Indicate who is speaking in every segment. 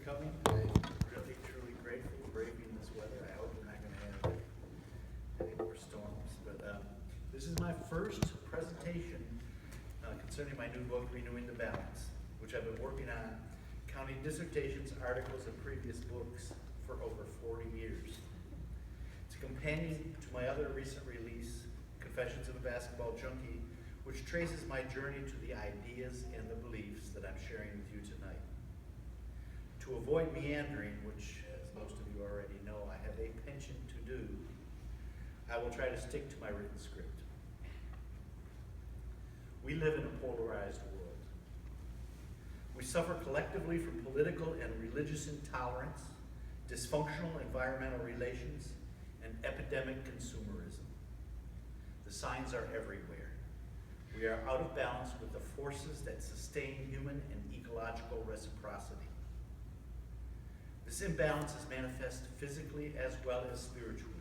Speaker 1: coming. I'm really, truly grateful for braving this weather. I hope we're not going to have any more storms. But this is my first presentation concerning my new book, Renewing the Balance, which I've been working on, counting dissertations, articles, and previous books for over 40 years. It's a companion to my other recent release, Confessions of a Basketball Junkie, which traces my journey to the ideas and the beliefs that I'm sharing with you tonight. To avoid meandering, which, as most of you already know, I have a penchant to do, I will try to stick to my written script. We live in a polarized world. We suffer collectively from political and religious intolerance, dysfunctional environmental relations, and epidemic consumerism. The signs are everywhere. We are out of balance with the forces that sustain human and ecological reciprocity. This imbalance is manifest physically as well as spiritually.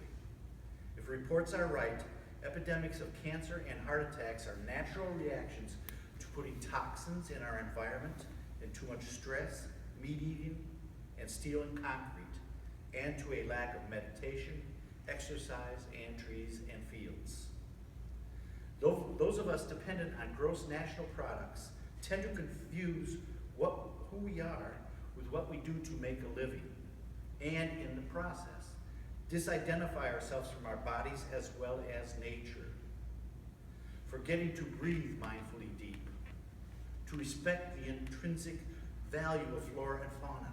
Speaker 1: If reports are right, epidemics of cancer and heart attacks are natural reactions to putting toxins in our environment and too much stress, meat eating, and steel and concrete, and to a lack of meditation, exercise, and trees and fields. Those of us dependent on gross national products tend to confuse who we are with what we do to make a living, and in the process, disidentify ourselves from our bodies as well as nature, forgetting to breathe mindfully deep, to respect the intrinsic value of flora and fauna,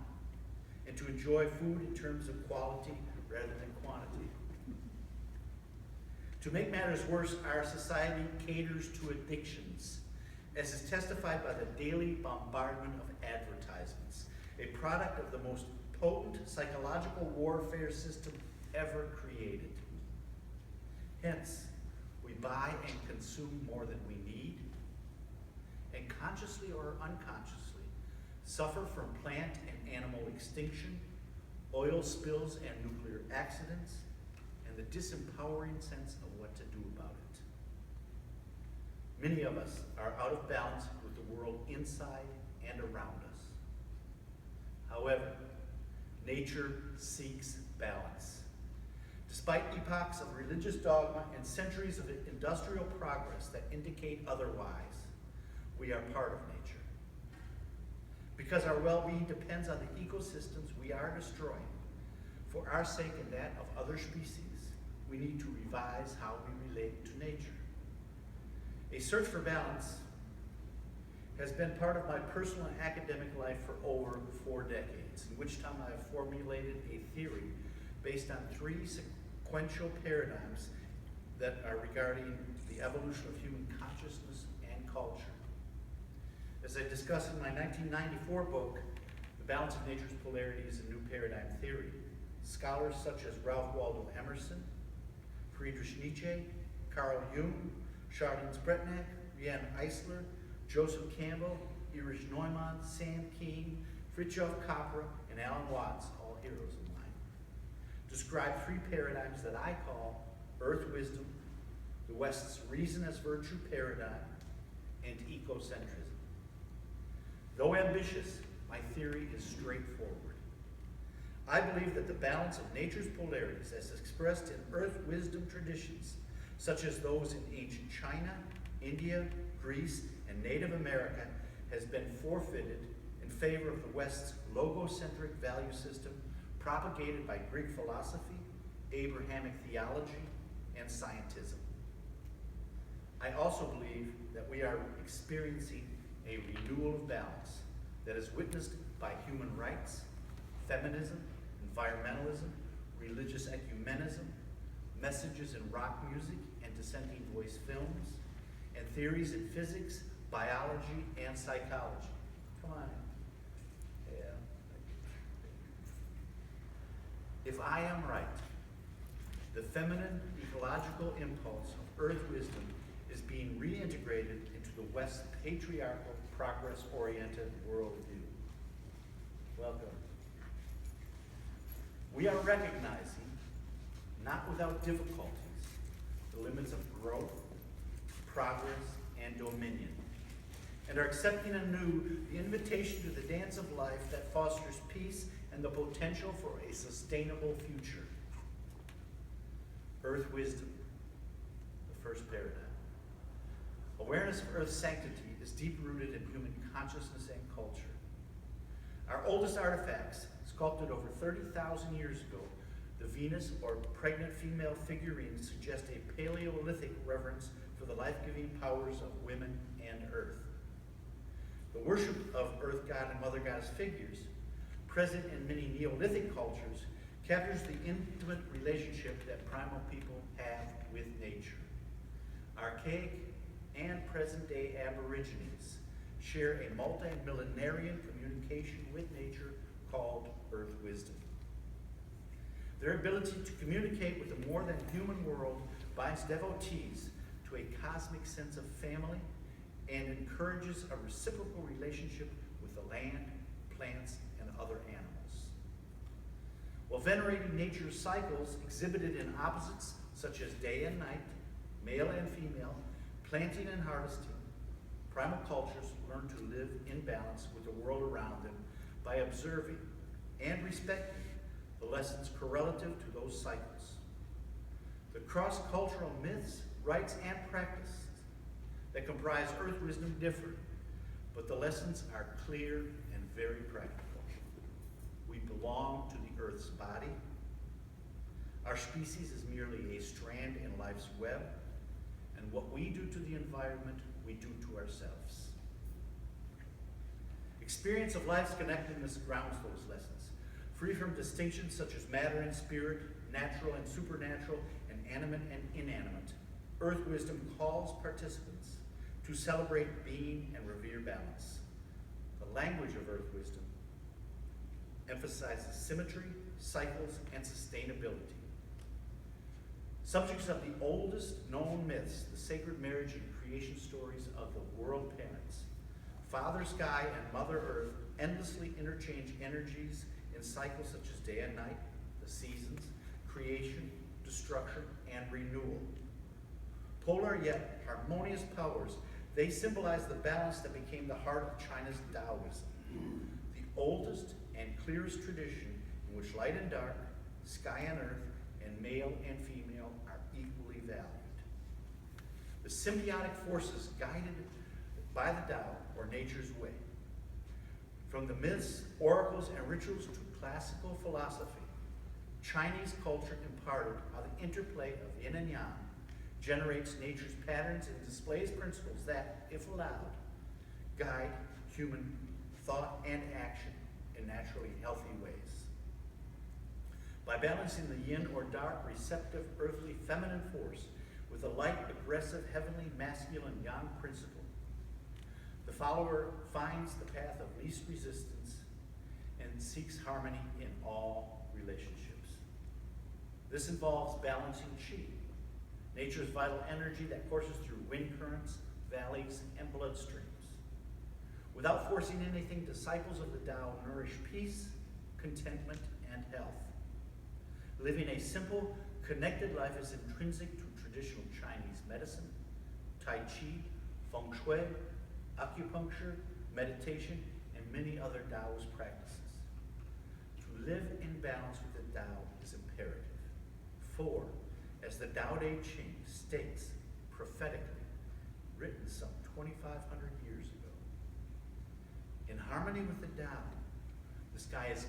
Speaker 1: and to enjoy food in terms of quality rather than quantity. To make matters worse, our society caters to addictions, as is testified by the daily bombardment of advertisements, a product of the most potent psychological warfare system ever created. Hence, we buy and consume more than we need, and consciously or unconsciously suffer from plant and animal extinction, oil spills and nuclear accidents, and the disempowering sense of what to do about it. Many of us are out of balance with the world inside and around us. However, nature seeks balance. Despite epochs of religious dogma and centuries of industrial progress that indicate otherwise, we are part of nature. Because our well-being depends on the ecosystems we are destroying, for our sake and that of other species, we need to revise how we relate to nature. A search for balance has been part of my personal and academic life for over 4 decades, in which time I have formulated a theory based on 3 sequential paradigms that are regarding the evolution of human consciousness and culture. As I discuss in my 1994 book, The Balance of Nature's Polarities and New Paradigm Theory, scholars such as Ralph Waldo Emerson, Friedrich Nietzsche, Carl Jung, Charlene Spretnak, Rianne Eisler, Joseph Campbell, Erich Neumann, Sam King, Fritjof Capra, and Alan Watts, all heroes of mine, describe 3 paradigms that I call Earth Wisdom, the West's Reason as Virtue paradigm, and Ecocentrism. Though ambitious, my theory is straightforward. I believe that the balance of nature's polarities, as expressed in Earth Wisdom traditions, such as those in ancient China, India, Greece, and Native America, has been forfeited in favor of the West's logocentric value system propagated by Greek philosophy, Abrahamic theology, and scientism. I also believe that we are experiencing a renewal of balance that is witnessed by human rights, feminism, environmentalism, religious ecumenism, messages in rock music and dissenting voice films, and theories in physics, biology, and psychology. Come on. Yeah. If I am right, the feminine ecological impulse of Earth Wisdom is being reintegrated into the West's patriarchal, progress-oriented worldview. Welcome. We are recognizing, not without difficulties, the limits of growth, progress, and dominion, and are accepting anew the invitation to the dance of life that fosters peace and the potential for a sustainable future. Earth wisdom, the first paradigm. Awareness of Earth's sanctity is deep-rooted in human consciousness and culture. Our oldest artifacts, sculpted over 30,000 years ago, the Venus or pregnant female figurines, suggest a Paleolithic reverence for the life-giving powers of women and Earth. The worship of Earth God and Mother Goddess figures, present in many Neolithic cultures, captures the intimate relationship that primal people have with nature. Archaic and present-day Aborigines share a multi-millenarian communication with nature called Earth wisdom. Their ability to communicate with a more than human world binds devotees to a cosmic sense of family and encourages a reciprocal relationship with the land, plants, and other animals. While venerating nature's cycles exhibited in opposites such as day and night, male and female, planting and harvesting, primal cultures learn to live in balance with the world around them by observing and respecting the lessons correlative to those cycles. The cross-cultural myths, rites, and practices that comprise Earth wisdom differ, but the lessons are clear and very practical. We belong to the Earth's body. Our species is merely a strand in life's web, and what we do to the environment, we do to ourselves. Experience of life's connectedness grounds those lessons, free from distinctions such as matter and spirit, natural and supernatural, and animate and inanimate. Earth wisdom calls participants to celebrate being and revere balance. The language of Earth wisdom emphasizes symmetry, cycles, and sustainability. Subjects of the oldest known myths, the sacred marriage and creation stories of the world parents, Father Sky and Mother Earth endlessly interchange energies in cycles such as day and night, the seasons, creation, destruction, and renewal. Polar yet harmonious powers, they symbolize the balance that became the heart of China's Taoism, the oldest and clearest tradition in which light and dark, sky and earth, and male and female are equally valued. The symbiotic forces guided by the Tao, or nature's way. From the myths, oracles, and rituals to classical philosophy, Chinese culture imparted how the interplay of yin and yang generates nature's patterns and displays principles that, if allowed, guide human thought and action in naturally healthy ways. By balancing the yin or dark, receptive, earthly, feminine force with the light, aggressive, heavenly, masculine, yang principle, the follower finds the path of least resistance and seeks harmony in all relationships. This involves balancing qi, nature's vital energy that courses through wind currents, valleys, and bloodstreams. Without forcing anything, disciples of the Tao nourish peace, contentment, and health. Living a simple, connected life is intrinsic to traditional Chinese medicine, Tai Chi, Feng Shui, acupuncture, meditation, and many other Taoist practices. To live in balance with the Tao is imperative. For, as the Tao Te Ching states prophetically, written some 2,500 years ago, in harmony with the Tao, the sky is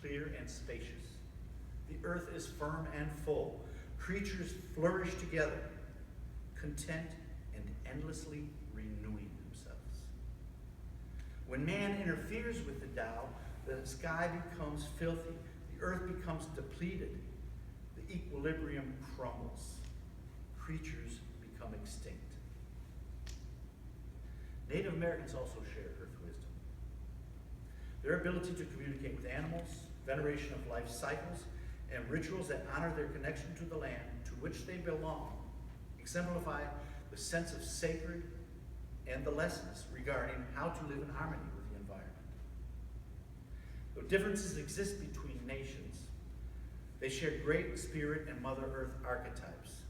Speaker 1: clear and spacious. The earth is firm and full. Creatures flourish together, content and endlessly renewing themselves. When man interferes with the Tao, the sky becomes filthy, the earth becomes depleted, the equilibrium crumbles, creatures become extinct. Native Americans also share earth wisdom. Their ability to communicate with animals, veneration of life cycles, and rituals that honor their connection to the land to which they belong exemplify the sense of sacred and the lessons regarding how to live in harmony with the environment. Though differences exist between nations, they share great spirit and Mother Earth archetypes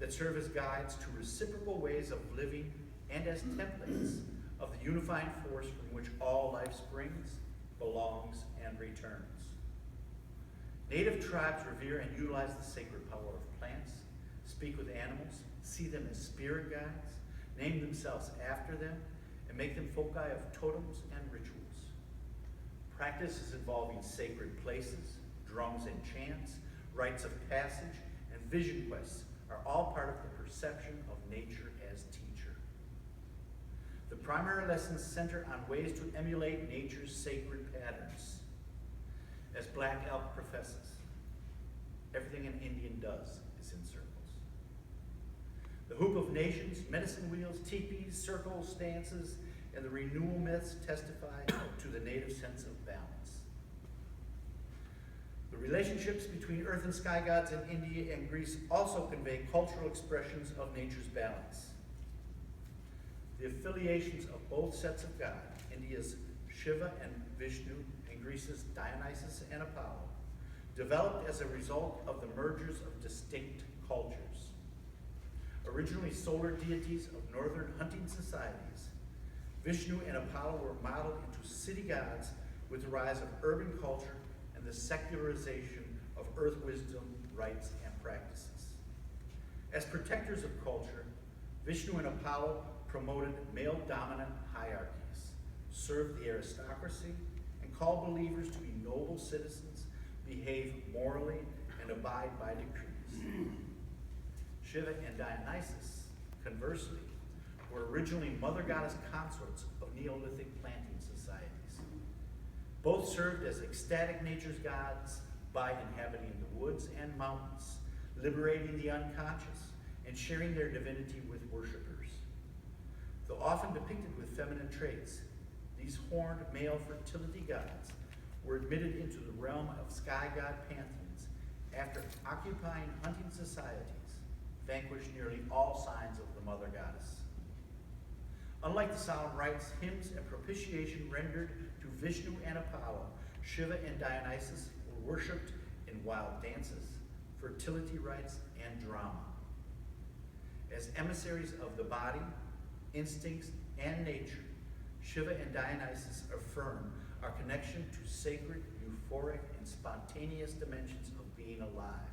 Speaker 1: that serve as guides to reciprocal ways of living and as templates of the unifying force from which all life springs, belongs, and returns. Native tribes revere and utilize the sacred power of plants, speak with animals, see them as spirit guides, name themselves after them, and make them foci of totems and rituals. Practices involving sacred places, drums and chants, rites of passage, and vision quests are all part of the perception of nature as teacher. The primary lessons center on ways to emulate nature's sacred patterns. As Black Elk professes, everything an Indian does is in circles. The hoop of nations, medicine wheels, teepees, circles, dances, and the renewal myths testify to the native sense of balance. The relationships between earth and sky gods in India and Greece also convey cultural expressions of nature's balance. The affiliations of both sets of God, India's Shiva and Vishnu, and Greece's Dionysus and Apollo, developed as a result of the mergers of distinct cultures. Originally solar deities of northern hunting societies, Vishnu and Apollo were modeled into city gods with the rise of urban culture and the secularization of earth wisdom, rites, and practices. As protectors of culture, Vishnu and Apollo promoted male-dominant hierarchies, served the aristocracy, and called believers to be noble citizens, behave morally, and abide by decrees. Shiva and Dionysus, conversely, were originally mother goddess consorts of Neolithic planting societies. Both served as ecstatic nature's gods by inhabiting the woods and mountains, liberating the unconscious, and sharing their divinity with worshipers. Though often depicted with feminine traits, these horned male fertility gods were admitted into the realm of sky god pantheons after occupying hunting societies vanquished nearly all signs of the mother goddess. Unlike the solemn rites, hymns, and propitiation rendered to Vishnu and Apollo, Shiva and Dionysus were worshipped in wild dances, fertility rites, and drama. As emissaries of the body, instincts, and nature, Shiva and Dionysus affirm our connection to sacred, euphoric, and spontaneous dimensions of being alive.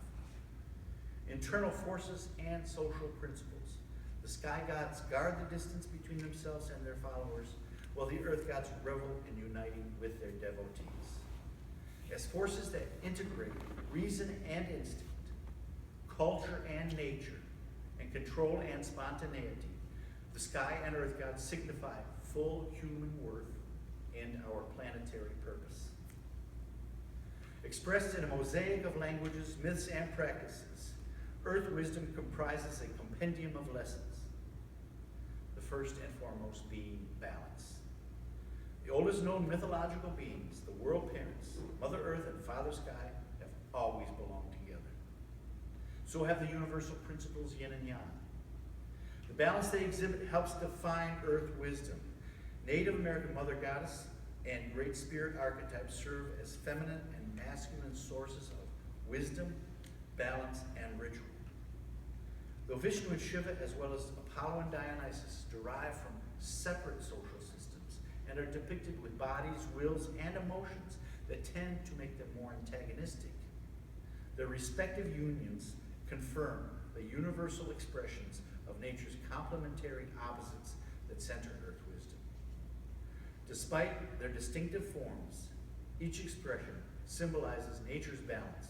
Speaker 1: Internal forces and social principles. The sky gods guard the distance between themselves and their followers, while the earth gods revel in uniting with their devotees. As forces that integrate reason and instinct, culture and nature, and control and spontaneity, the sky and earth gods signify full human worth and our planetary purpose. Expressed in a mosaic of languages, myths, and practices, earth wisdom comprises a compendium of lessons, the first and foremost being balance. The oldest known mythological beings, the world parents, Mother Earth and Father Sky, have always belonged together. So have the universal principles yin and yang. The balance they exhibit helps define earth wisdom. Native American Mother Goddess and Great Spirit archetypes serve as feminine and masculine sources of wisdom, balance, and ritual. Though Vishnu and Shiva, as well as Apollo and Dionysus, derive from separate social systems and are depicted with bodies, wills, and emotions that tend to make them more antagonistic, their respective unions confirm the universal expressions of nature's complementary opposites that center earth wisdom. Despite their distinctive forms, each expression symbolizes nature's balance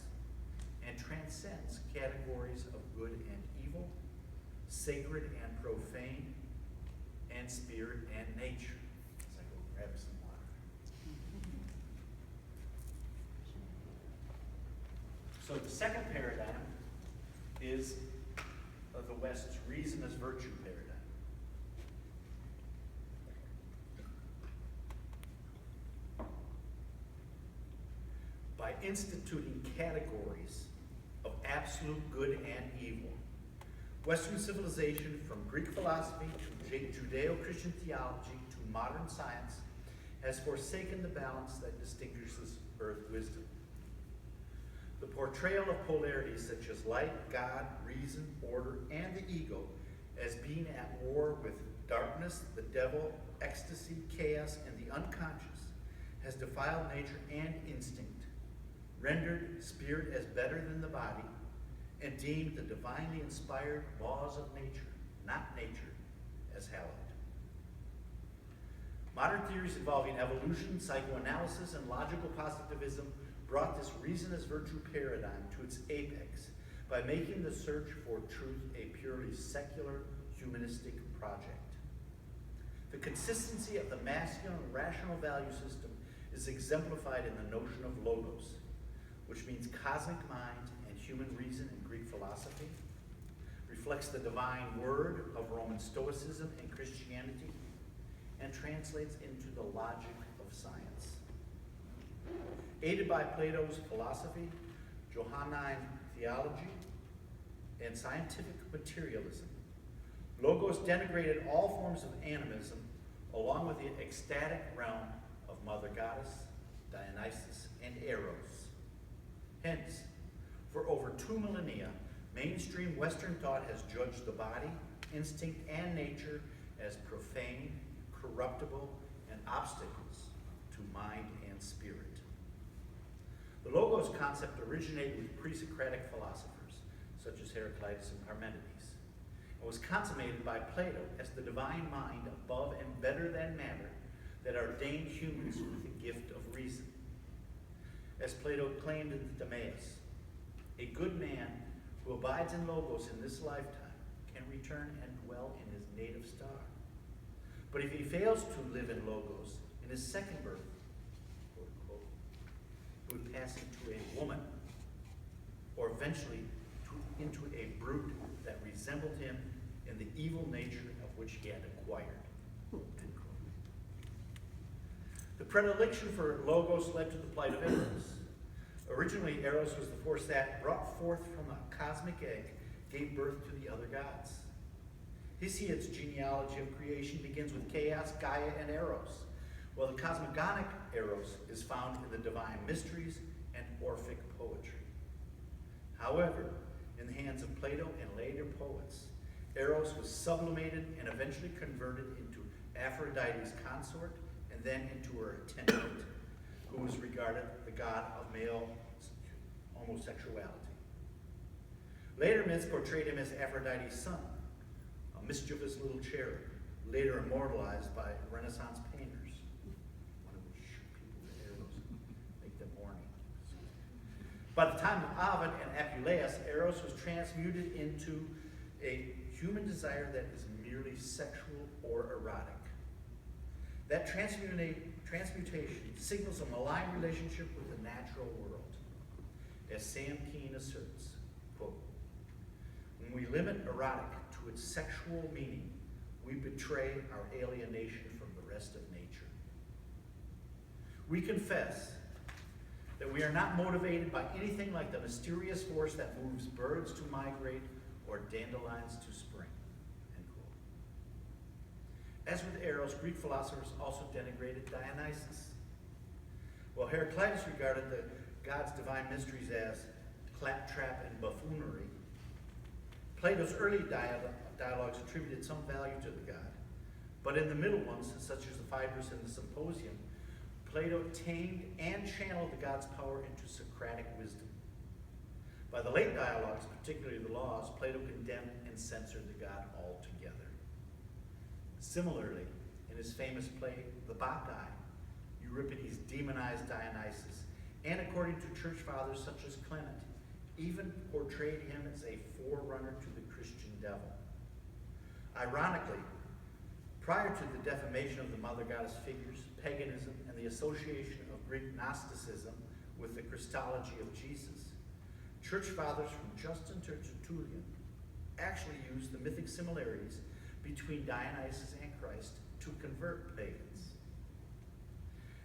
Speaker 1: and transcends categories of good and evil, sacred and profane, and spirit and nature. As I go grab some water. So the second paradigm is the West's reason as virtue paradigm. By instituting categories of absolute good and evil, Western civilization, from Greek philosophy to Judeo-Christian theology to modern science, has forsaken the balance that distinguishes earth wisdom. The portrayal of polarities such as light, God, reason, order, and the ego as being at war with darkness, the devil, ecstasy, chaos, and the unconscious has defiled nature and instinct, rendered spirit as better than the body, and deemed the divinely inspired laws of nature, not nature, as hallowed. Modern theories involving evolution, psychoanalysis, and logical positivism brought this reason as virtue paradigm to its apex by making the search for truth a purely secular, humanistic project. The consistency of the masculine rational value system is exemplified in the notion of logos, which means cosmic mind and human reason in Greek philosophy, reflects the divine word of Roman Stoicism and Christianity, and translates into the logic of science. Aided by Plato's philosophy, Johannine theology, and scientific materialism, Logos denigrated all forms of animism, along with the ecstatic realm of Mother Goddess, Dionysus, and Eros. Hence, for over 2 millennia, mainstream Western thought has judged the body, instinct, and nature as profane, corruptible, and obstacles to mind and spirit. The Logos concept originated with pre-Socratic philosophers, such as Heraclitus and Parmenides, and was consummated by Plato as the divine mind above and better than matter that ordained humans with the gift of reason. As Plato claimed in the Timaeus, a good man who abides in Logos in this lifetime can return and dwell in his native star. But if he fails to live in Logos in his second birth, quote unquote, he would pass into a woman, or eventually into a brute that resembled him in the evil nature of which he had acquired. The predilection for Logos led to the plight of Eros. Originally, Eros was the force that, brought forth from a cosmic egg, gave birth to the other gods. Hesiod's genealogy of creation begins with Chaos, Gaia, and Eros, while the cosmogonic Eros is found in the divine mysteries and Orphic poetry. However, in the hands of Plato and later poets, Eros was sublimated and eventually converted into Aphrodite's consort and then into her attendant, who was regarded the god of male homosexuality. Later myths portrayed him as Aphrodite's son, a mischievous little cherub, later immortalized by Renaissance painters. One of which people with arrows make them horny. By the time of Ovid and Apuleius, Eros was transmuted into a human desire that is merely sexual or erotic. That transmutation signals a malign relationship with the natural world. As Sam Keane asserts, quote, when we limit erotic to its sexual meaning, we betray our alienation from the rest of nature. We confess that we are not motivated by anything like the mysterious force that moves birds to migrate or dandelions to spring, end quote. As with Eros, Greek philosophers also denigrated Dionysus. While Heraclitus regarded the god's divine mysteries as claptrap and buffoonery, Plato's early dialogues attributed some value to the god. But in the middle ones, such as the Phaedrus and the Symposium, Plato tamed and channeled the god's power into Socratic wisdom. By the late dialogues, particularly the Laws, Plato condemned and censored the god altogether. Similarly, in his famous play, The Bacchae, Euripides demonized Dionysus, and according to church fathers such as Clement, even portrayed him as a forerunner to the Christian devil. Ironically, prior to the defamation of the Mother Goddess figures, paganism, and the association of Greek Gnosticism with the Christology of Jesus, church fathers from Justin to Tertullian actually used the mythic similarities between Dionysus and Christ to convert pagans.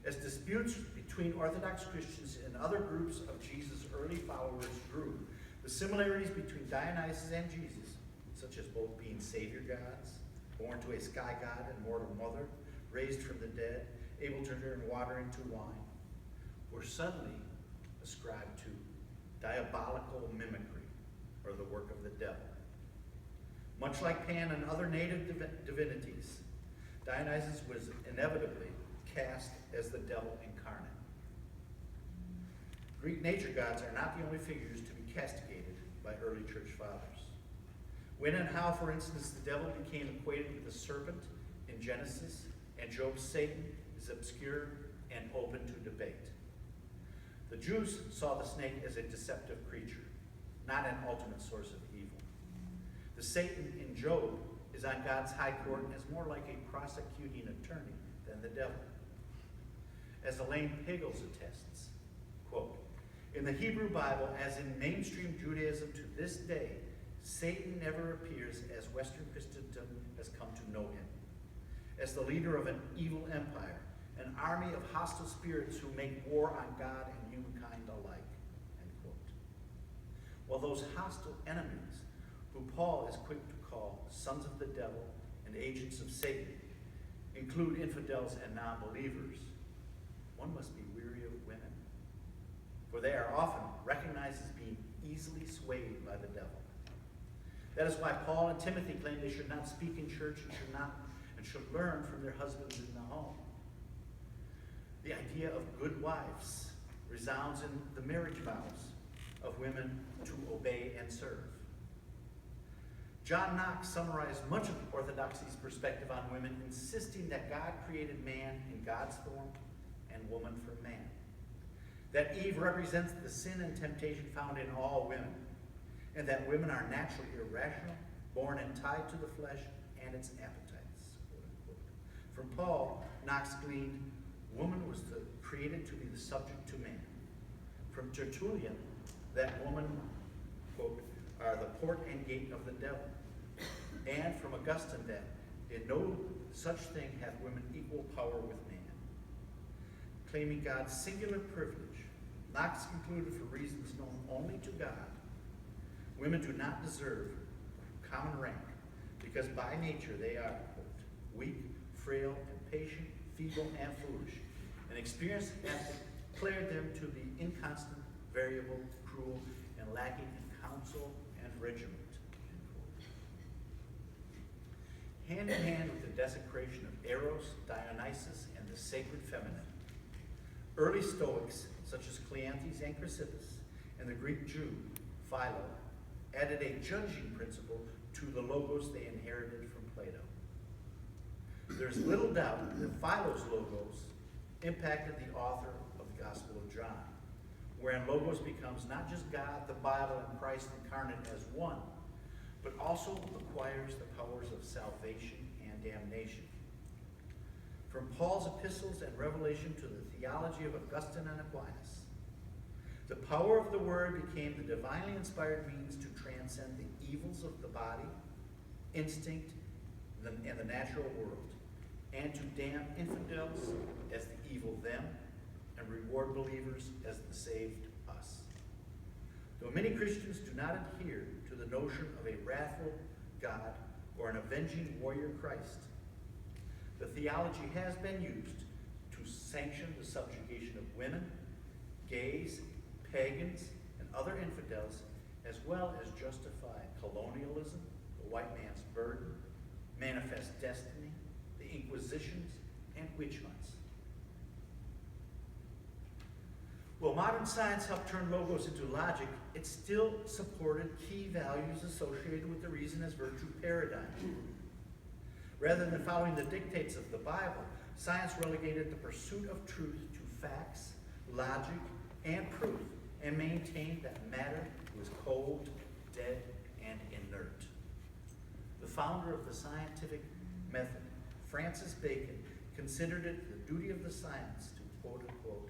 Speaker 1: As disputes between Orthodox Christians and other groups of Jesus' early followers grew, the similarities between Dionysus and Jesus, such as both being savior gods, born to a sky god and mortal mother, raised from the dead, able to turn water into wine, were suddenly ascribed to diabolical mimicry, or the work of the devil. Much like Pan and other native divinities, Dionysus was inevitably cast as the devil incarnate. Greek nature gods are not the only figures to be castigated by early church fathers. When and how, for instance, the devil became equated with the serpent in Genesis and Job's Satan is obscure and open to debate. The Jews saw the snake as a deceptive creature, not an ultimate source of evil. The Satan in Job is on God's high court as more like a prosecuting attorney than the devil. As Elaine Pagels attests, quote, "In the Hebrew Bible, as in mainstream Judaism to this day, Satan never appears as Western Christendom has come to know him, as the leader of an evil empire, an army of hostile spirits who make war on God and humankind alike," end quote. While those hostile enemies, who Paul is quick to call sons of the devil and agents of Satan, include infidels and non-believers, one must be weary of women, for they are often recognized as being easily swayed by the devil. That is why Paul and Timothy claim they should not speak in church and should learn from their husbands in the home. The idea of good wives resounds in the marriage vows of women to obey and serve. John Knox summarized much of Orthodoxy's perspective on women, insisting that God created man in God's form and woman for man. That Eve represents the sin and temptation found in all women, and that women are naturally irrational, born and tied to the flesh and its appetites, quote unquote. From Paul, Knox gleaned, woman was created to be the subject to man. From Tertullian, that woman, quote, are the port and gate of the devil. And from Augustine that, in no such thing hath women equal power with man. Claiming God's singular privilege, Knox concluded, for reasons known only to God, women do not deserve common rank, because by nature they are, quote, weak, frail, impatient, feeble, and foolish, and experience has declared them to be inconstant, variable, cruel, and lacking in counsel and regiment. Hand in hand with the desecration of Eros, Dionysus, and the sacred feminine, early Stoics, such as Cleanthes and Chrysippus, and the Greek Jew, Philo, added a judging principle to the logos they inherited from Plato. There's little doubt that Philo's logos impacted the author of the Gospel of John, wherein logos becomes not just God, the Bible, and Christ incarnate as one, but also acquires the powers of salvation and damnation. From Paul's epistles and revelation to the theology of Augustine and Aquinas, the power of the Word became the divinely inspired means to transcend the evils of the body, instinct, and the natural world, and to damn infidels as the evil them, and reward believers as the saved us. Though many Christians do not adhere to the notion of a wrathful God or an avenging warrior Christ, the theology has been used to sanction the subjugation of women, gays, pagans, and other infidels, as well as justify colonialism, the white man's burden, manifest destiny, the Inquisitions, and witch hunts. While modern science helped turn logos into logic, it still supported key values associated with the reason as virtue paradigm. Rather than following the dictates of the Bible, science relegated the pursuit of truth to facts, logic, and proof, and maintained that matter was cold, dead, and inert. The founder of the scientific method, Francis Bacon, considered it the duty of the science to, quote unquote,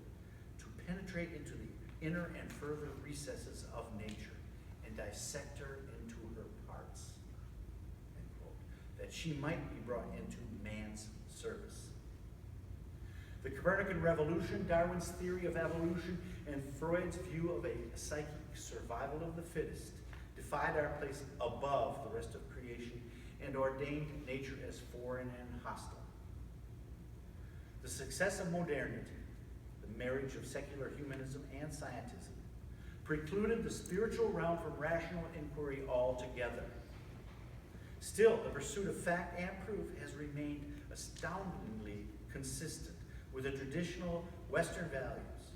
Speaker 1: to penetrate into the inner and further recesses of nature and dissect her into her parts, end quote, that she might be brought into man's service. The Copernican revolution, Darwin's theory of evolution, and Freud's view of a psychic survival of the fittest defied our place above the rest of creation and ordained nature as foreign and hostile. The success of modernity, the marriage of secular humanism and scientism, precluded the spiritual realm from rational inquiry altogether. Still, the pursuit of fact and proof has remained astoundingly consistent with the traditional Western values.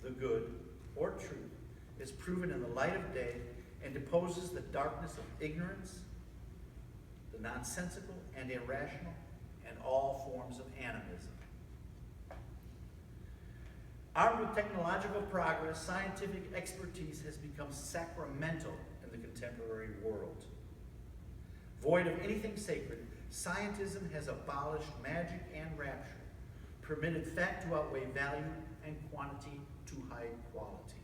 Speaker 1: The good, or truth, is proven in the light of day and deposes the darkness of ignorance, the nonsensical and irrational, and all forms of animism. Armed with technological progress, scientific expertise has become sacramental in the contemporary world. Void of anything sacred, scientism has abolished magic and rapture, permitted fact to outweigh value and quantity to hide quality.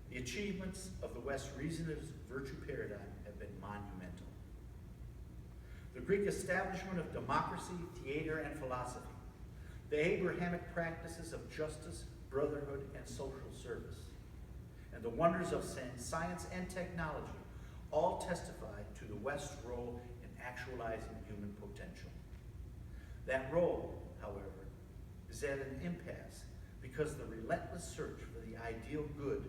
Speaker 1: The achievements of the West's reasonist virtue paradigm have been monumental. The Greek establishment of democracy, theater, and philosophy, the Abrahamic practices of justice, brotherhood, and social service, and the wonders of science and technology all testify to the West's role in actualizing human potential. That role, however, is at an impasse because the relentless search for the ideal good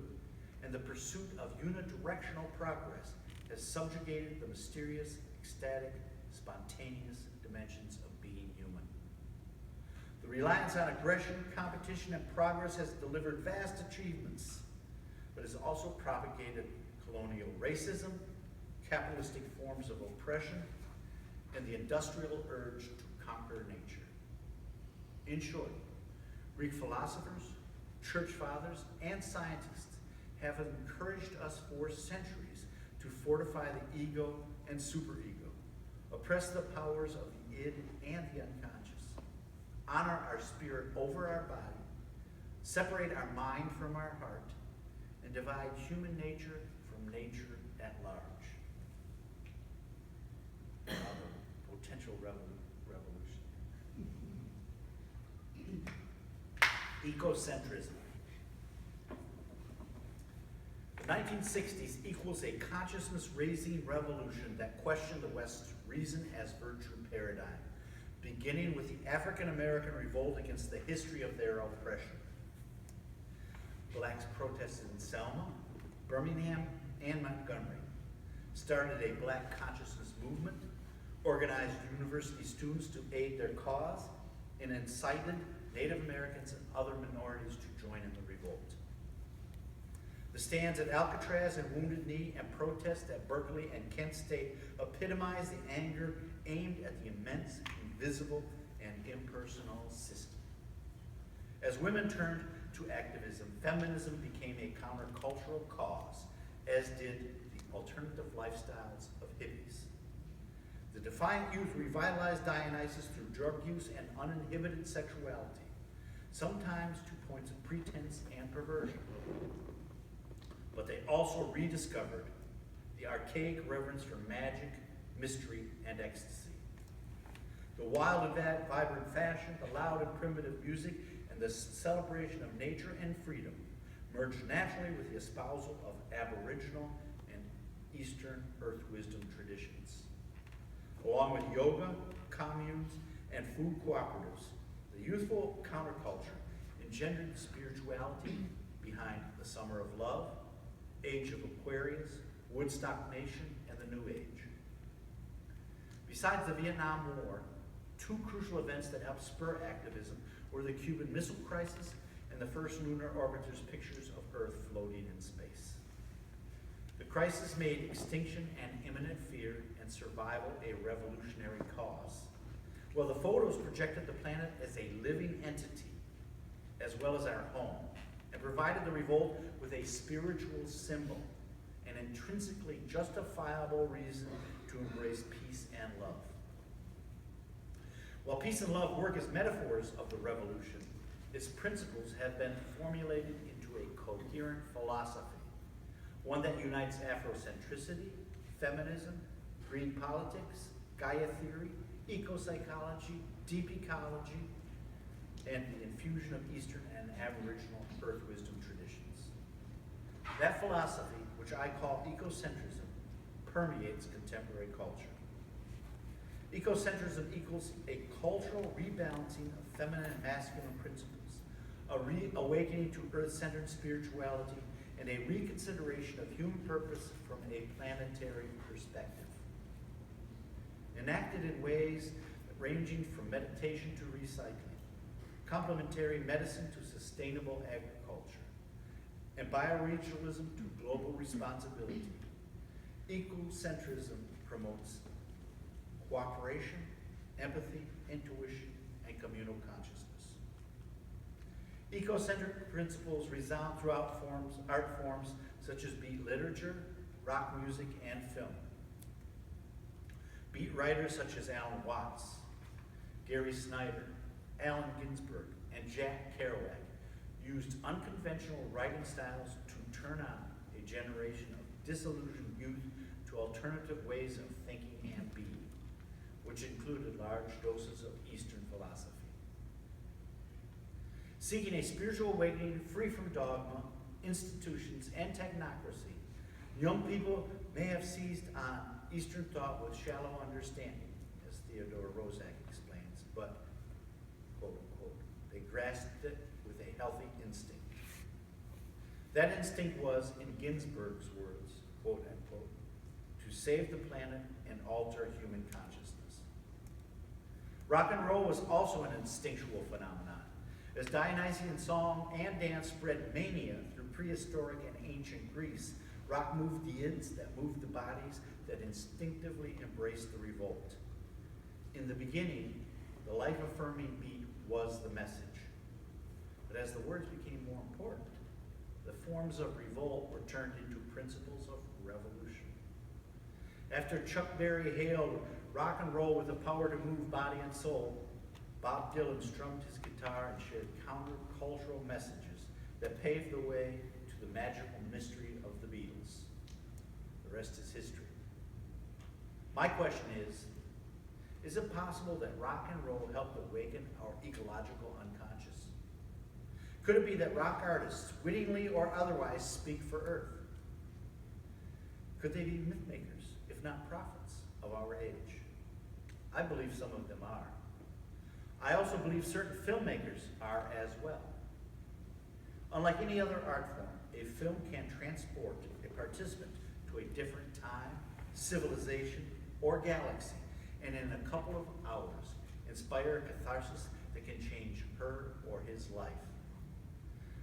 Speaker 1: and the pursuit of unidirectional progress has subjugated the mysterious, ecstatic, spontaneous dimensions of being human. The reliance on aggression, competition, and progress has delivered vast achievements, but has also propagated colonial racism, capitalistic forms of oppression, and the industrial urge to conquer nature. In short, Greek philosophers, church fathers, and scientists have encouraged us for centuries to fortify the ego and superego, oppress the powers of the id and the unconscious, honor our spirit over our body, separate our mind from our heart, and divide human nature from nature at large. Another potential revolution. Ecocentrism. The 1960s equals a consciousness-raising revolution that questioned the West's reason as virtue paradigm, beginning with the African-American revolt against the history of their oppression. Blacks protested in Selma, Birmingham, and Montgomery, started a black consciousness movement, organized university students to aid their cause, and incited Native Americans and other minorities to join in the revolt. The stands at Alcatraz and Wounded Knee and protests at Berkeley and Kent State epitomize the anger aimed at the immense, invisible, and impersonal system. As women turned to activism, feminism became a countercultural cause, as did the alternative lifestyles of hippies. The defiant youth revitalized Dionysus through drug use and uninhibited sexuality, sometimes to points of pretense and perversion. But they also rediscovered the archaic reverence for magic, mystery, and ecstasy. The wild and vibrant fashion, the loud and primitive music, and the celebration of nature and freedom merged naturally with the espousal of Aboriginal and Eastern earth wisdom traditions. Along with yoga, communes, and food cooperatives, the youthful counterculture engendered the spirituality behind the Summer of Love, Age of Aquarius, Woodstock Nation, and the New Age. Besides the Vietnam War, two crucial events that helped spur activism were the Cuban Missile Crisis and the first lunar orbiter's pictures of Earth floating in space. The crisis made extinction an imminent fear and survival a revolutionary cause, while the photos projected the planet as a living entity, as well as our home, and provided the revolt with a spiritual symbol, an intrinsically justifiable reason to embrace peace and love. While peace and love work as metaphors of the revolution, its principles have been formulated into a coherent philosophy, one that unites Afrocentricity, feminism, green politics, Gaia theory, eco-psychology, deep ecology, and the infusion of Eastern and Aboriginal earth wisdom traditions. That philosophy, which I call ecocentrism, permeates contemporary culture. Ecocentrism equals a cultural rebalancing of feminine and masculine principles, a reawakening to earth-centered spirituality, and a reconsideration of human purpose from a planetary perspective. Enacted in ways ranging from meditation to recycling, complementary medicine to sustainable agriculture, and bioregionalism to global responsibility, ecocentrism promotes cooperation, empathy, intuition, and communal consciousness. Ecocentric principles resound throughout art forms such as beat literature, rock music, and film. Beat writers such as Alan Watts, Gary Snyder, Allen Ginsberg, and Jack Kerouac used unconventional writing styles to turn on a generation of disillusioned youth to alternative ways of thinking and being, which included large doses of Eastern philosophy. Seeking a spiritual awakening free from dogma, institutions, and technocracy, young people may have seized on Eastern thought with shallow understanding, as Theodore Roszak explains, but, quote unquote, they grasped it with a healthy instinct. That instinct was, in Ginsberg's words, quote unquote, to save the planet and alter human consciousness. Rock and roll was also an instinctual phenomenon. As Dionysian song and dance spread mania through prehistoric and ancient Greece, rock moved the ids that moved the bodies that instinctively embraced the revolt. In the beginning, the life-affirming beat was the message. But as the words became more important, the forms of revolt were turned into principles of revolution. After Chuck Berry hailed rock and roll with the power to move body and soul, Bob Dylan strummed his guitar and shared counter-cultural messages that paved the way to the magical mystery of the Beatles. The rest is history. My question is it possible that rock and roll helped awaken our ecological unconscious? Could it be that rock artists, wittingly or otherwise, speak for Earth? Could they be myth makers, if not prophets, of our age? I believe some of them are. I also believe certain filmmakers are as well. Unlike any other art form, a film can transport a participant to a different time, civilization, or galaxy, and in a couple of hours, inspire a catharsis that can change her or his life.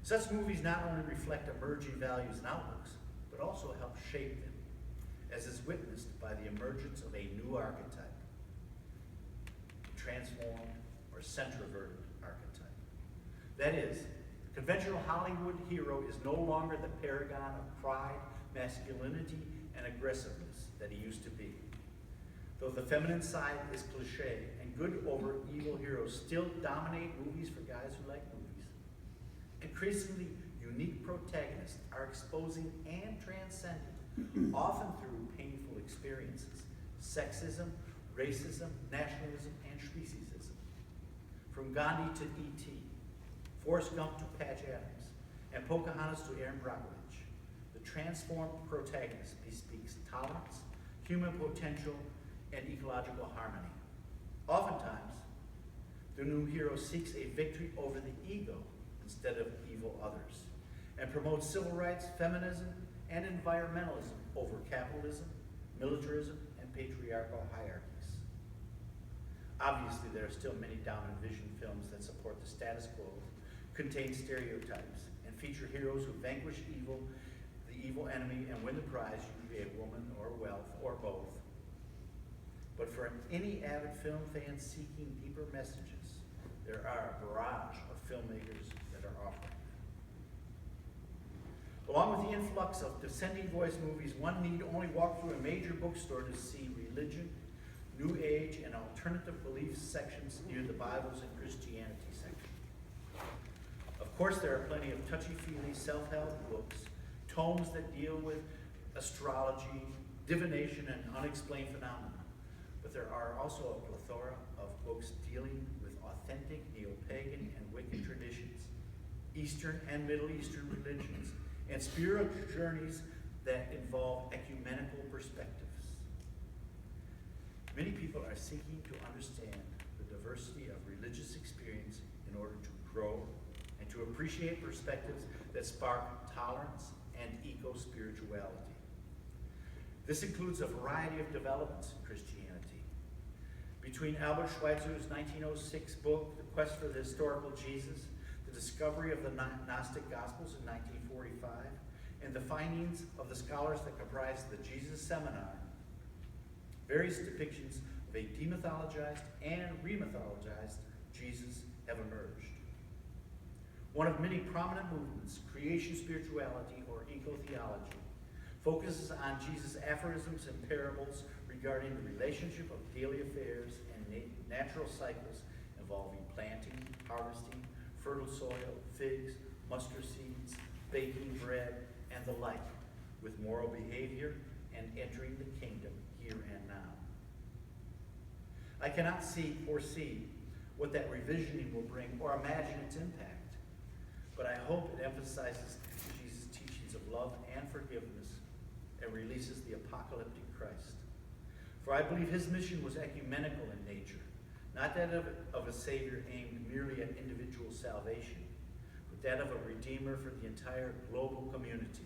Speaker 1: Such movies not only reflect emerging values and outlooks, but also help shape them, as is witnessed by the emergence of a new archetype, a transformed or centroverted archetype. That is, the conventional Hollywood hero is no longer the paragon of pride, masculinity, and aggressiveness that he used to be. Though the feminine side is cliche, and good over evil heroes still dominate movies for guys who like movies, increasingly unique protagonists are exposing and transcending, often through painful experiences, sexism, racism, nationalism, and speciesism. From Gandhi to E.T., Forrest Gump to Patch Adams, and Pocahontas to Erin Brockovich, the transformed protagonist bespeaks tolerance, human potential, and ecological harmony. Oftentimes, the new hero seeks a victory over the ego instead of evil others, and promotes civil rights, feminism, and environmentalism over capitalism, militarism, and patriarchal hierarchies. Obviously, there are still many dominant vision films that support the status quo, contain stereotypes, and feature heroes who vanquish evil, the evil enemy, and win the prize, usually a woman or wealth, or both. But for any avid film fan seeking deeper messages, there are a barrage of filmmakers that are offering. Along with the influx of dissenting voice movies, one need only walk through a major bookstore to see religion, New Age, and alternative beliefs sections near the Bibles and Christianity section. Of course, there are plenty of touchy-feely self-help books, tomes that deal with astrology, divination, and unexplained phenomena. But there are also a plethora of books dealing with authentic neo-pagan and Wiccan traditions, Eastern and Middle Eastern religions, and spiritual journeys that involve ecumenical perspectives. Many people are seeking to understand the diversity of religious experience in order to grow and to appreciate perspectives that spark tolerance, and eco-spirituality. This includes a variety of developments in Christianity. Between Albert Schweitzer's 1906 book, The Quest for the Historical Jesus, the discovery of the Gnostic Gospels in 1945, and the findings of the scholars that comprise the Jesus Seminar, various depictions of a demythologized and remythologized Jesus have emerged. One of many prominent movements, creation spirituality or eco-theology, focuses on Jesus' aphorisms and parables regarding the relationship of daily affairs and natural cycles involving planting, harvesting, fertile soil, figs, mustard seeds, baking bread, and the like, with moral behavior and entering the kingdom here and now. I cannot foresee what that revisioning will bring or imagine its impact, but I hope it emphasizes Jesus' teachings of love and forgiveness and releases the apocalyptic Christ. For I believe his mission was ecumenical in nature, not that of a Savior aimed merely at individual salvation, but that of a Redeemer for the entire global community,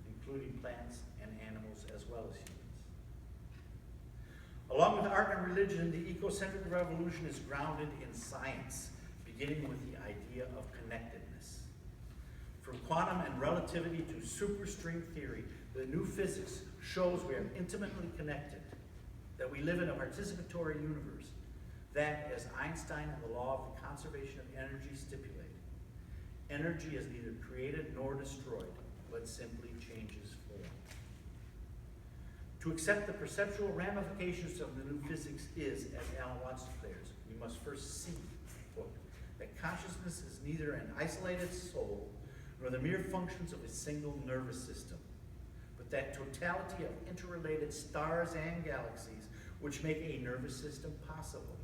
Speaker 1: including plants and animals as well as humans. Along with art and religion, the ecocentric revolution is grounded in science, beginning with the idea of connectedness. From quantum and relativity to superstring theory, the new physics shows we are intimately connected, that we live in a participatory universe, that, as Einstein and the law of the conservation of energy stipulate, energy is neither created nor destroyed, but simply changes form. To accept the perceptual ramifications of the new physics is, as Alan Watts declares, we must first see, quote, that consciousness is neither an isolated soul nor the mere functions of a single nervous system, but that totality of interrelated stars and galaxies which make a nervous system possible.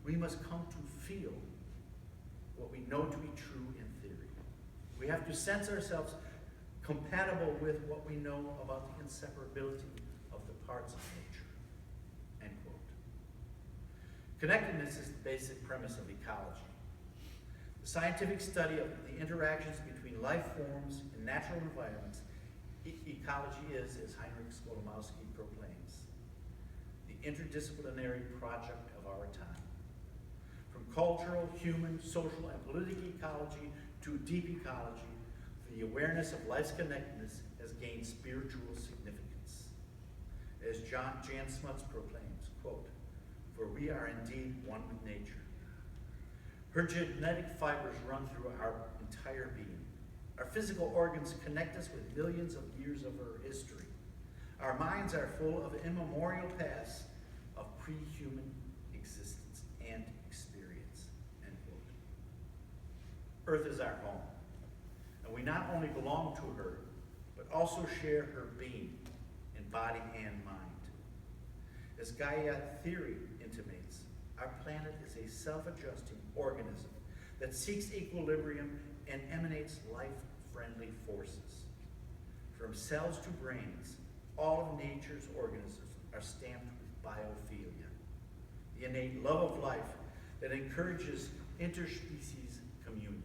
Speaker 1: We must come to feel what we know to be true in theory. We have to sense ourselves compatible with what we know about the inseparability of the parts of nature, end quote. Connectedness is the basic premise of ecology. The scientific study of the interactions between life forms and natural environments. Ecology is, as Heinrich Skolomowski proclaims, the interdisciplinary project of our time. From cultural, human, social, and political ecology to deep ecology, the awareness of life's connectedness has gained spiritual significance. As Jan Smuts proclaims, quote, for we are indeed one with nature. Her genetic fibers run through our entire being. Our physical organs connect us with millions of years of her history. Our minds are full of immemorial pasts of pre-human existence and experience, end quote. Earth is our home, and we not only belong to her, but also share her being in body and mind. As Gaia theory intimates, our planet is a self-adjusting organism that seeks equilibrium and emanates life-friendly forces. From cells to brains, all of nature's organisms are stamped with biophilia, the innate love of life that encourages interspecies communion.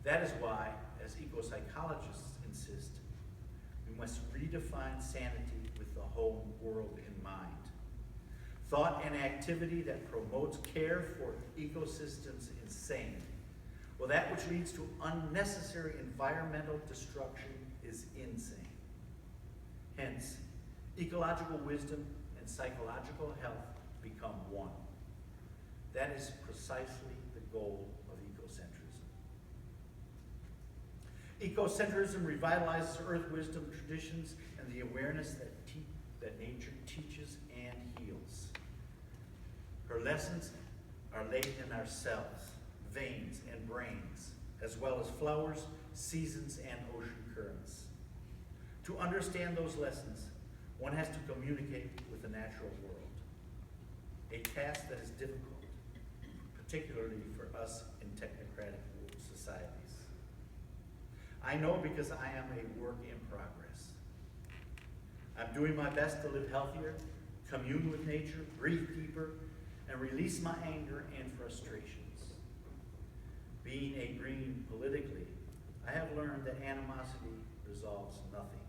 Speaker 1: That is why, as eco-psychologists insist, we must redefine sanity with the whole world in mind. Thought and activity that promotes care for ecosystems is sane, while that which leads to unnecessary environmental destruction is insane. Hence, ecological wisdom and psychological health become one. That is precisely the goal of ecocentrism. Ecocentrism revitalizes earth wisdom traditions and the awareness that nature teaches and heals. Her lessons are laid in our cells, veins, and brains, as well as flowers, seasons, and ocean currents. To understand those lessons, one has to communicate with the natural world, a task that is difficult, particularly for us in technocratic societies. I know because I am a work in progress. I'm doing my best to live healthier, commune with nature, breathe deeper, and release my anger and frustrations. Being a green politically, I have learned that animosity resolves nothing.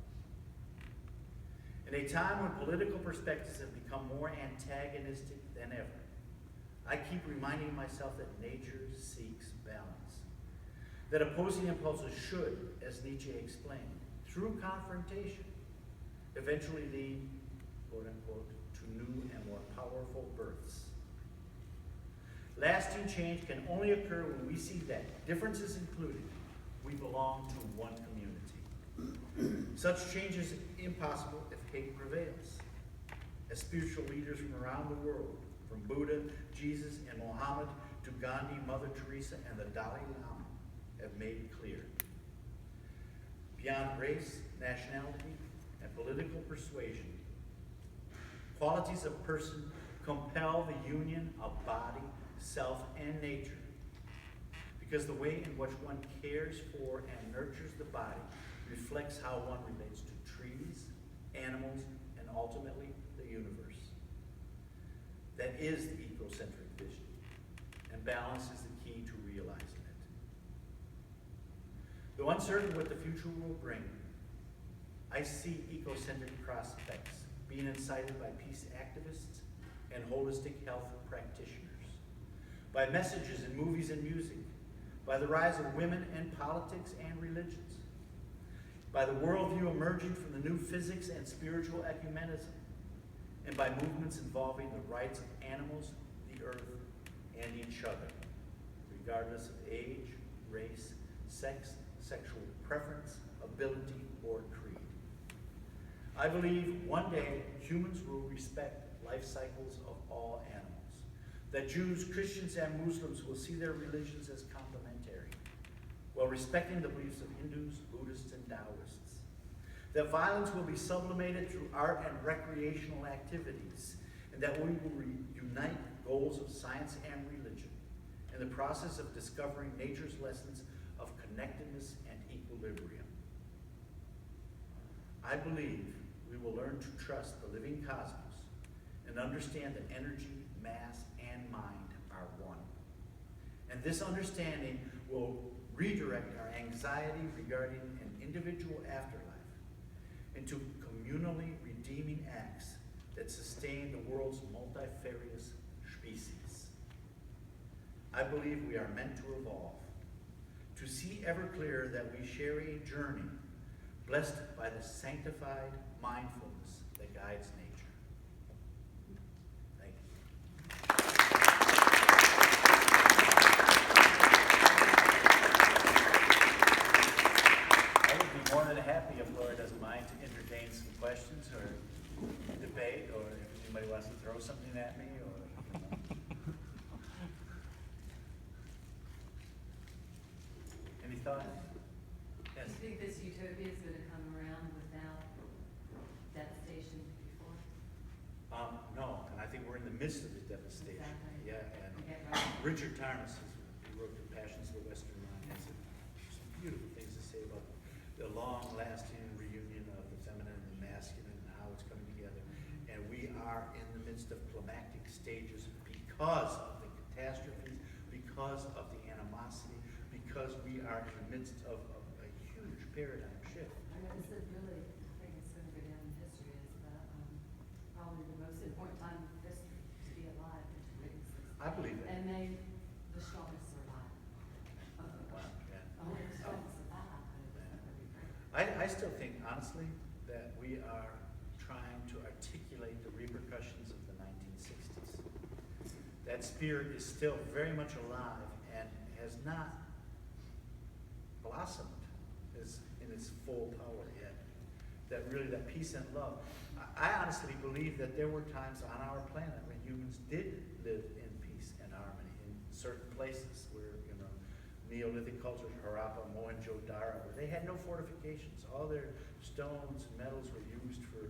Speaker 1: In a time when political perspectives have become more antagonistic than ever, I keep reminding myself that nature seeks balance. That opposing impulses should, as Nietzsche explained, through confrontation, eventually lead, quote unquote, to new and more powerful births. Lasting change can only occur when we see that, differences included, we belong to one community. Such change is impossible if hate prevails. As spiritual leaders from around the world, from Buddha, Jesus, and Muhammad to Gandhi, Mother Teresa, and the Dalai Lama, have made clear. Beyond race, nationality, and political persuasion, qualities of person compel the union of body, self, and nature. Because the way in which one cares for and nurtures the body reflects how one relates to trees, animals, and ultimately the universe. That is the ecocentric vision, and balance is the key to realizing it. Though uncertain what the future will bring, I see ecocentric prospects being incited by peace activists and holistic health practitioners, by messages in movies and music, by the rise of women in politics and religions, by the worldview emerging from the new physics and spiritual ecumenism, and by movements involving the rights of animals, the earth, and each other, regardless of age, race, sex, sexual preference, ability, or creed. I believe one day humans will respect life cycles of all animals, that Jews, Christians, and Muslims will see their religions as complementary, while respecting the beliefs of Hindus, Buddhists, and Taoists, that violence will be sublimated through art and recreational activities, and that we will unite goals of science and religion in the process of discovering nature's lessons of connectedness and equilibrium. I believe we will learn to trust the living cosmos and understand that energy, mass, and mind are one. And this understanding will redirect our anxiety regarding an individual afterlife into communally redeeming acts that sustain the world's multifarious species. I believe we are meant to evolve, to see ever clearer that we share a journey blessed by the sanctified mindfulness that guides nature. Thank you. I would be more than happy if Laura doesn't mind to entertain some questions or debate, or if anybody wants to throw something at me, or any thoughts? Yes.
Speaker 2: Do you think this utopia is going to come around without devastation before?
Speaker 1: No, and I think we're in the midst of the devastation.
Speaker 2: Exactly.
Speaker 1: Yeah, and
Speaker 2: Right.
Speaker 1: Richard Tarnas, who wrote The Passions of the Western Mind, has some beautiful things to say about the long-lasting reunion of the feminine and the masculine and how it's coming together. And we are in the midst of climactic stages because of the catastrophes, because of the animosity, because we are in the midst of a huge paradigm shift.
Speaker 2: I know this is really, I think it's going to go down in history as probably the most important time in history to be alive and to witness this.
Speaker 1: I believe it.
Speaker 2: And may the strongest survive.
Speaker 1: Yeah.
Speaker 2: Only the strongest survive, but it's going to be great.
Speaker 1: I still think, honestly, that we are trying to articulate the repercussions of the 1960s. That spirit is still very much alive and has not blossomed in its full power yet. That really, that peace and love. I honestly believe that there were times on our planet when humans did live in peace and harmony in certain places where, Neolithic cultures, Harappa, Mohenjo-Daro, where they had no fortifications. All their stones and metals were used for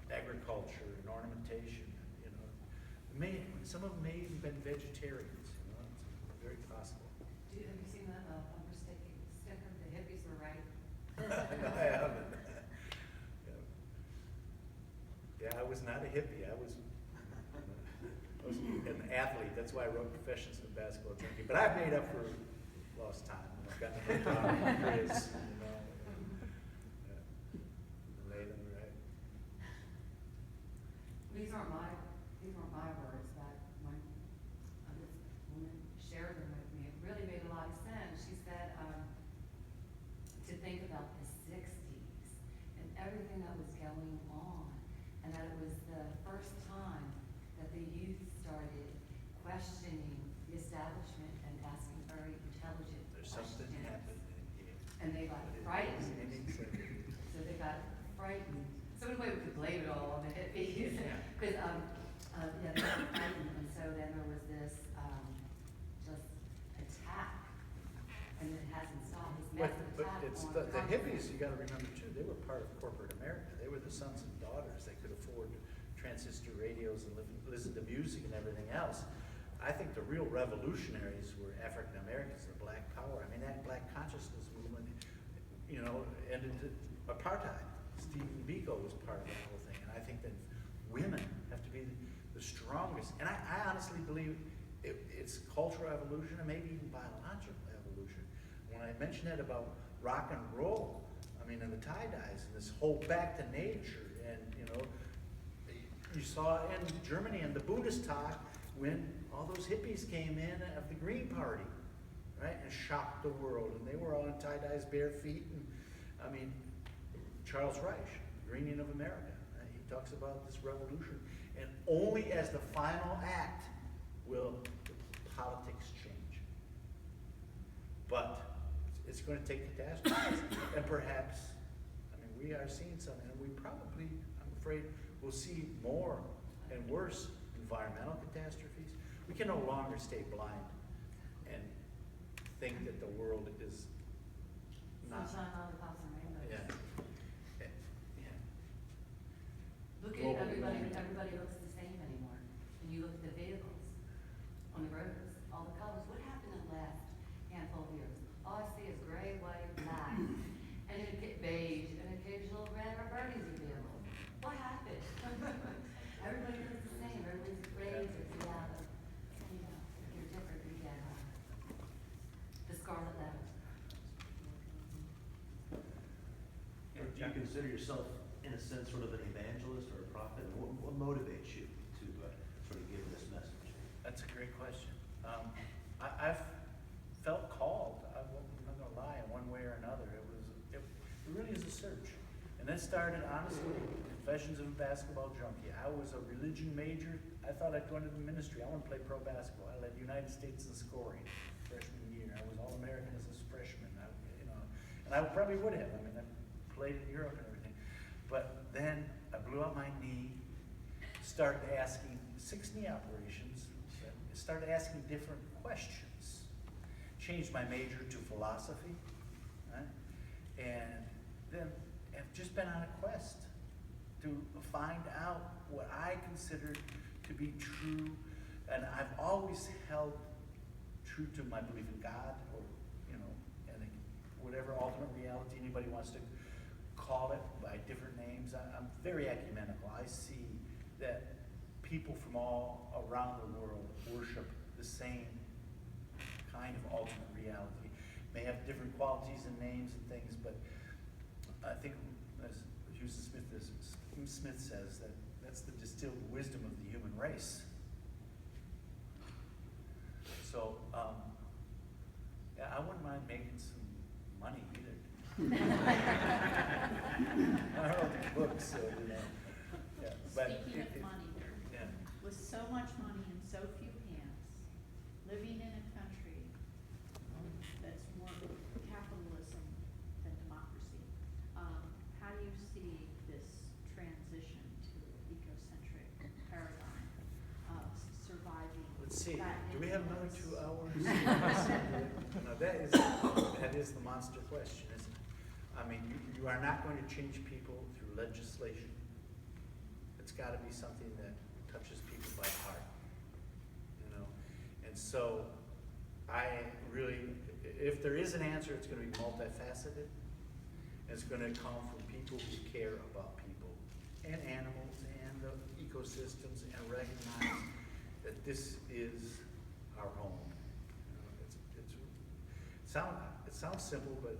Speaker 1: agriculture and ornamentation. Some of them may even been vegetarians. It's very possible.
Speaker 2: Have you seen that bumper sticker? The hippies were right.
Speaker 1: No, I haven't. Yeah, I was not a hippie. I was an athlete. That's why I wrote Professions in Basketball Drinking. But I've made up for lost time. I've got to put down a quiz, you know. Later, right?
Speaker 2: These aren't my words, but when this woman shared them with me, it really made a lot of sense. She said, to think about the sixties and everything that was going on, and that it was the first time that the youth started questioning the establishment and asking very intelligent
Speaker 1: There's
Speaker 2: questions.
Speaker 1: something happened here.
Speaker 2: And they got frightened. So they got frightened. So in a way, we could blame it all on the hippies. Because, yeah, they got frightened. And so then there was this just attack. And it hasn't stopped. This massive
Speaker 1: But
Speaker 2: attack
Speaker 1: it's
Speaker 2: on
Speaker 1: the
Speaker 2: consciousness.
Speaker 1: hippies, you gotta remember too, they were part of corporate America. They were the sons and daughters. They could afford transistor radios and listen to music and everything else. I think the real revolutionaries were African Americans, the Black Power. I mean, that Black consciousness movement, you know, ended apartheid. Stephen Biko was part of that whole thing. And I think that women have to be the strongest. And I honestly believe it's cultural evolution and maybe even biological evolution. When I mentioned that about rock and roll, I mean, and the tie-dyes and this whole back to nature, and you know, you saw in Germany and the Buddhist talk when all those hippies came in of the Green Party, right, and shocked the world, and they were all in tie-dyes, bare feet, and I mean, Charles Reich, Greening of America, he talks about this revolution, and only as the final act will politics change. But it's going to take catastrophes, and perhaps, I mean, we are seeing something, and we probably, I'm afraid, will see more and worse environmental catastrophes. We can no longer stay blind and think that the world is not.
Speaker 2: Sunshine, lollipops, and rainbows.
Speaker 1: Yeah. Yeah.
Speaker 2: Look
Speaker 1: Global
Speaker 2: at everybody,
Speaker 1: warming.
Speaker 2: everybody looks the same anymore. And you look at the vehicles on the roads, all the colors. What happened in the last handful of years? All I see is gray, white, black, and then get beige, and occasional red or burgundy vehicle. What happened? Everybody looks the same. Everybody's afraid to get out of, you know, if you're different, you get the scarlet letter.
Speaker 3: Do you consider yourself, in a sense, sort of an evangelist or a prophet? What motivates you to sort of give this message?
Speaker 1: That's a great question. I've felt called. I'm not gonna lie, in one way or another. It really is a search, and that started honestly. Confessions of a Basketball Junkie. I was a religion major. I thought I'd go into the ministry. I want to play pro basketball. I led United States in scoring freshman year. I was All-American as a freshman. And I probably would have. I mean, I played in Europe and everything. But then I blew out my knee. Started asking 6 knee operations. Started asking different questions. Changed my major to philosophy, right? And then I've just been on a quest to find out what I considered to be true, and I've always held true to my belief in God, or you know, and whatever ultimate reality anybody wants to call it by different names. I'm very ecumenical. I see that people from all around the world worship the same kind of ultimate reality. May have different qualities and names and things, but I think, as Smith says, that that's the distilled wisdom of the human race. So, yeah, I wouldn't mind making some money either. I wrote the book, so you know. Yeah, but
Speaker 4: Speaking of money,
Speaker 1: yeah.
Speaker 4: with so much money in so few hands, living in a country that's more capitalism than democracy, how do you see this transition to an ecocentric paradigm of surviving?
Speaker 1: Let's see,
Speaker 4: that
Speaker 1: do we have another
Speaker 4: influence?
Speaker 1: 2 hours? No, that is the monster question, isn't it? I mean, you are not going to change people through legislation. It's gotta be something that touches people by heart, you know? And so, I really, if there is an answer, it's gonna be multifaceted. It's gonna come from people who care about people and animals and the ecosystems and recognize that this is our home. You know, it's It sounds simple, but,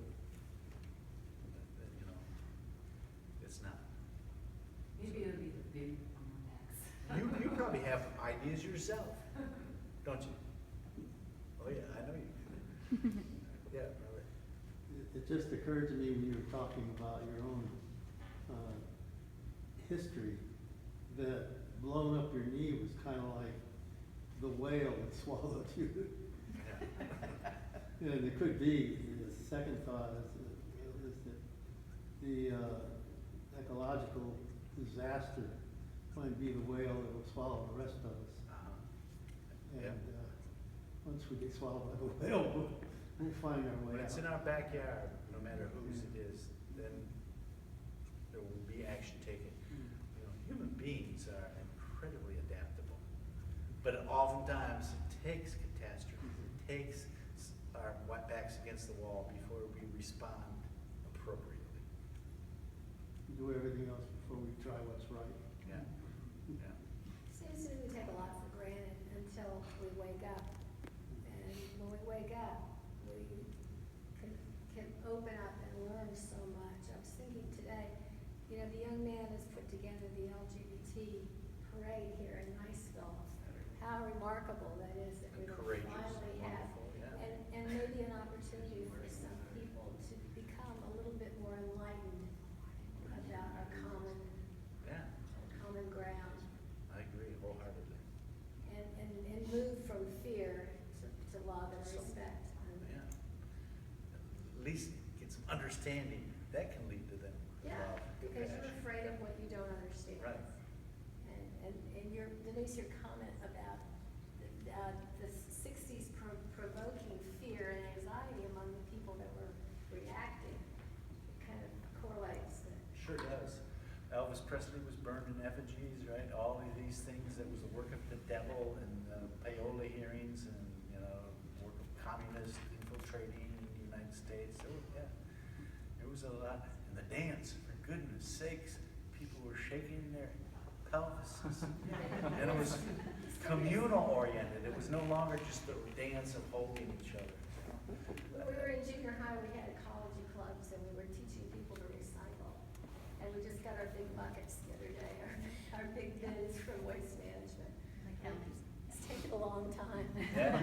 Speaker 1: you know, it's not.
Speaker 2: Maybe it'll be the big one next.
Speaker 1: You probably have ideas yourself, don't you? Oh, yeah, I know you do. Yeah, brother.
Speaker 5: It just occurred to me when you were talking about your own history, that blowing up your knee was kind of like the whale that swallowed you. And it could be, the second thought is that the ecological disaster might be the whale that will swallow the rest of us.
Speaker 1: Yeah.
Speaker 5: And once we get swallowed by the whale, we'll find our way
Speaker 1: When
Speaker 5: out.
Speaker 1: it's in our backyard, no matter whose it is, then there will be action taken. You know, human beings are incredibly adaptable, but oftentimes it takes catastrophes. It takes our backs against the wall before we respond appropriately.
Speaker 5: Do everything else before we try what's right.
Speaker 1: Yeah, yeah.
Speaker 6: Seems to me we take a lot for granted until we wake up. And when we wake up, we can open up and learn so much. I was thinking today, you know, the young man has put together the LGBT parade here in Niceville. How remarkable that is that we
Speaker 1: Courageous,
Speaker 6: finally have.
Speaker 1: wonderful, yeah.
Speaker 6: And maybe an opportunity for some people to become a little bit more enlightened about our
Speaker 1: Yeah,
Speaker 6: common ground.
Speaker 1: I agree wholeheartedly.
Speaker 6: And move from fear to love and
Speaker 1: So,
Speaker 6: respect.
Speaker 1: Yeah. At least get some understanding. That can lead to them.
Speaker 6: Yeah,
Speaker 1: love,
Speaker 6: because you're
Speaker 1: compassion.
Speaker 6: afraid of what you don't understand.
Speaker 1: Right.
Speaker 6: And your, Denise, your comment about the sixties provoking fear and anxiety among the people that were reacting, it kind of correlates that.
Speaker 1: Sure does. Elvis Presley was burned in effigies, right? All of these things that was the work of the devil, and payola hearings, and, you know, work of communists infiltrating the United States. So, yeah, there was a lot. And the dance, for goodness sakes, people were shaking their pelvises. And it was communal oriented. It was no longer just the dance of holding each other.
Speaker 6: When we were in junior high, we had ecology clubs, and we were teaching people to recycle. And we just got our big buckets the other day, our big bins from waste management.
Speaker 4: The counties.
Speaker 6: It's taken a long time.
Speaker 1: Yeah.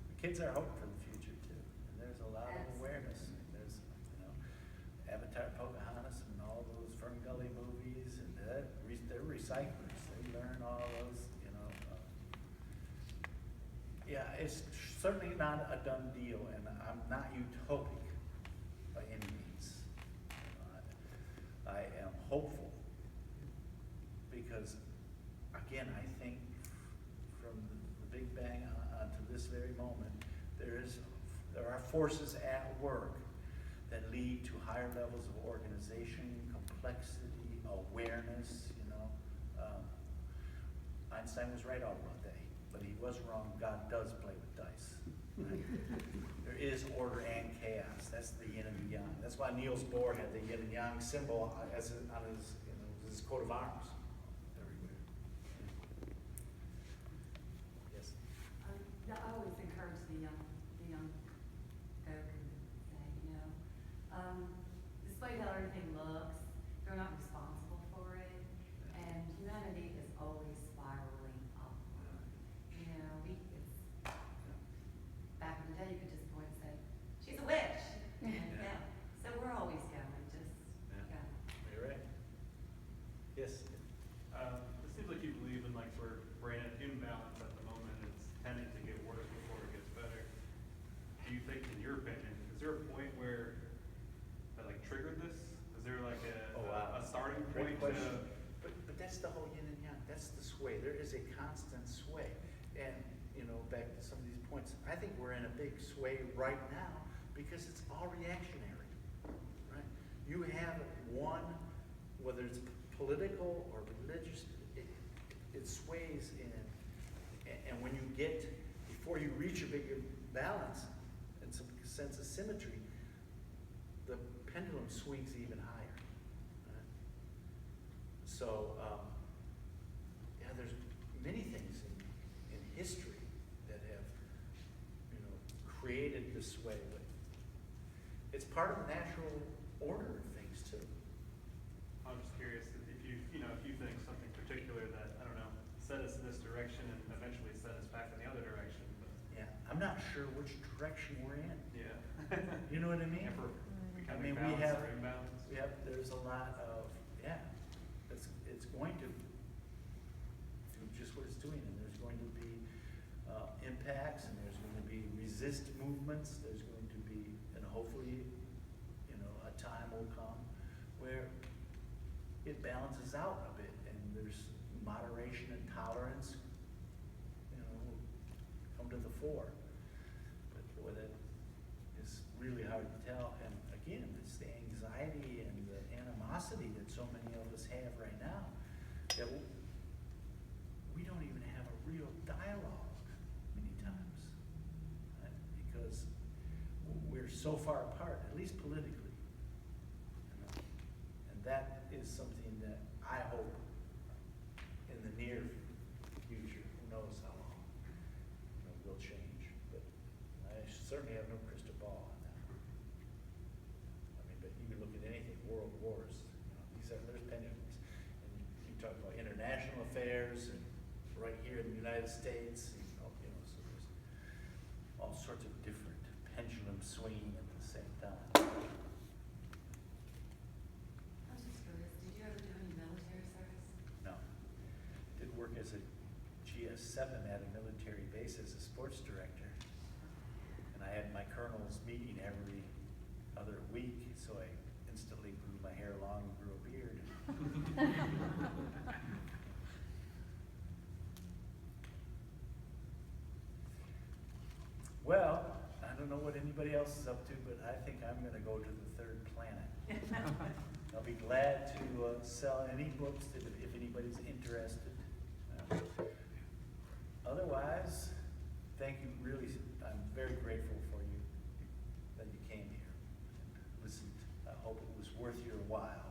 Speaker 1: The kids are hope for the future too, and there's a lot of awareness. There's, you know, Avatar, Pocahontas, and all those Fern Gully movies, and they're recyclers. They learn all those, you know. Yeah, it's certainly not a done deal, and I'm not utopic by any means. You know, I am hopeful because, again, I think from the Big Bang on to this very moment, there are forces at work that lead to higher levels of organization, complexity, awareness, you know. Einstein was right all about that, but he was wrong. God does play with dice. Right? There is order and chaos. That's the yin and the yang. That's why Niels Bohr had the yin and yang symbol on his, you know, his coat of arms everywhere. Yes.
Speaker 2: I always encourage the young Dirk and say, you know, despite how everything looks, they're not responsible for it, and humanity is always spiraling upward. You know, back in the day, you could just point and say, she's a witch. And, yeah, so we're always going, just, yeah.
Speaker 1: You're right. Yes.
Speaker 7: It seems like you believe in like we're in an imbalance at the moment. It's tending to get worse before it gets better. Do you think, in your opinion, is there a point where that like triggered this? Is there like a starting
Speaker 1: Great
Speaker 7: point?
Speaker 1: question. But that's the whole yin and yang. That's the sway. There is a constant sway. And, you know, back to some of these points, I think we're in a big sway right now because it's all reactionary, right? You have one, whether it's political or religious, it sways in. And when you get, before you reach a bigger balance and some sense of symmetry, the pendulum swings even higher. Right? So, yeah, there's many things in history that have to sway, but it's part of the natural order of things too.
Speaker 7: I'm just curious if you, if you think something particular that, I don't know, set us in this direction and eventually set us back in the other direction, but.
Speaker 1: Yeah, I'm not sure which direction we're in.
Speaker 7: Yeah.
Speaker 1: You know what I mean?
Speaker 7: If we're
Speaker 1: I
Speaker 7: becoming
Speaker 1: mean,
Speaker 7: balanced or imbalanced.
Speaker 1: there's a lot of, it's going to do just what it's doing, and there's going to be impacts, and there's going to be resist movements, there's going to be, and hopefully, a time will come where it balances out a bit, and there's moderation and tolerance, come to the fore. But boy, that is really hard to tell, and again, it's the anxiety and the animosity that so many of us have right now, that we don't even have a real dialogue many times, right? Because we're so far apart, at least politically. And that is something that I hope in the near future, who knows how long, will change. But I certainly have no crystal ball on that. I mean, but you can look at anything, world wars, there's pendulums. And you talk about international affairs, and right here in the United States, so there's all sorts of different pendulums swinging at the same time.
Speaker 2: I was just curious, did you ever do any military service?
Speaker 1: No. Did work as a GS7 at a military base as a sports director. And I had my colonel's meeting every other week, so I instantly grew my hair long and grew a beard. Well, I don't know what anybody else is up to, but I think I'm gonna go to the third planet. I'll be glad to sell any books if anybody's interested. Otherwise, thank you, really, I'm very grateful for you that you came here and listened. I hope it was worth your while.